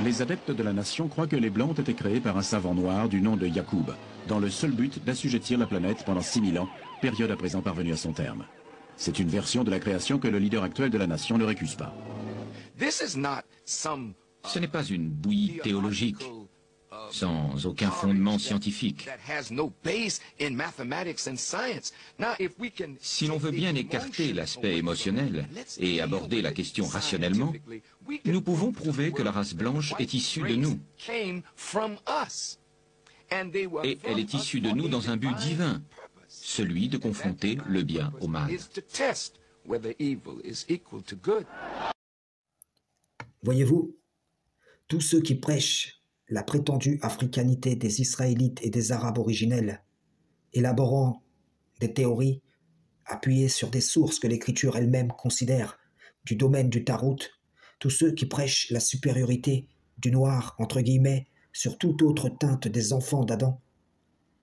Les adeptes de la nation croient que les Blancs ont été créés par un savant noir du nom de Yacoub, dans le seul but d'assujettir la planète pendant 6000 ans, période à présent parvenue à son terme. C'est une version de la création que le leader actuel de la nation ne récuse pas. Ce n'est pas une bouillie théologique, sans aucun fondement scientifique. Si l'on veut bien écarter l'aspect émotionnel et aborder la question rationnellement, nous pouvons prouver que la race blanche est issue de nous. Et elle est issue de nous dans un but divin, celui de confronter le bien au mal. Voyez-vous, tous ceux qui prêchent la prétendue africanité des Israélites et des Arabes originels, élaborant des théories appuyées sur des sources que l'Écriture elle-même considère du domaine du Tarout, tous ceux qui prêchent la supériorité du noir, entre guillemets, sur toute autre teinte des enfants d'Adam,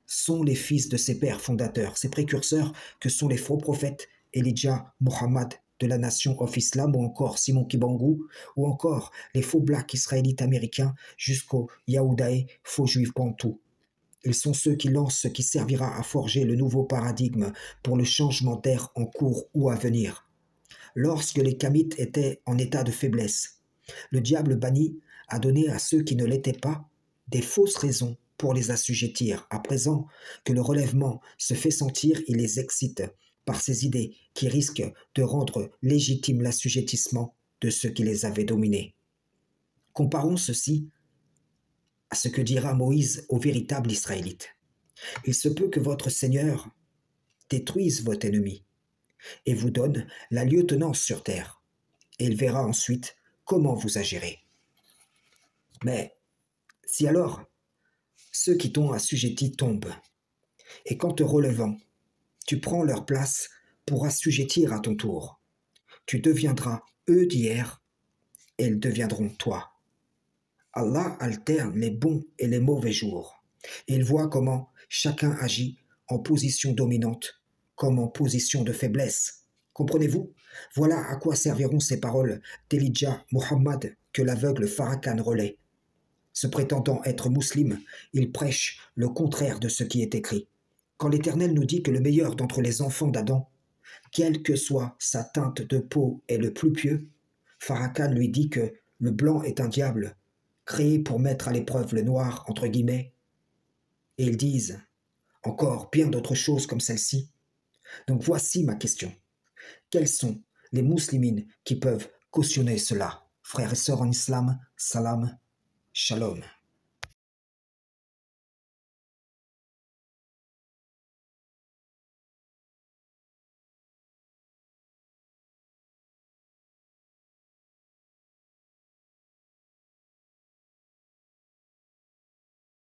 sont les fils de ces pères fondateurs, ces précurseurs que sont les faux prophètes Elijah Muhammad de la Nation of Islam, ou encore Simon Kibangu, ou encore les faux blacks israélites américains jusqu'aux Yaoudaïs, faux juifs bantous. Ils sont ceux qui lancent ce qui servira à forger le nouveau paradigme pour le changement d'ère en cours ou à venir. Lorsque les Kamites étaient en état de faiblesse, le diable banni a donné à ceux qui ne l'étaient pas des fausses raisons pour les assujettir. À présent que le relèvement se fait sentir, il les excite par ces idées qui risquent de rendre légitime l'assujettissement de ceux qui les avaient dominés. Comparons ceci à ce que dira Moïse aux véritables Israélites. Il se peut que votre Seigneur détruise votre ennemi et vous donne la lieutenance sur terre, et il verra ensuite comment vous agirez. Mais si alors ceux qui t'ont assujetti tombent, et qu'en te relevant, tu prends leur place pour assujettir à ton tour, tu deviendras eux d'hier, et ils deviendront toi. Allah alterne les bons et les mauvais jours, et il voit comment chacun agit en position dominante comme en position de faiblesse. Comprenez-vous? Voilà à quoi serviront ces paroles d'Elijah Muhammad que l'aveugle Farrakhan relaie. Se prétendant être musulman, il prêche le contraire de ce qui est écrit. Quand l'Éternel nous dit que le meilleur d'entre les enfants d'Adam, quelle que soit sa teinte de peau, est le plus pieux, Farrakhan lui dit que le blanc est un diable, créé pour mettre à l'épreuve le noir, entre guillemets. Et ils disent encore bien d'autres choses comme celle-ci. Donc voici ma question. Quels sont les muslimines qui peuvent cautionner cela? Frères et sœurs en islam, salam, shalom.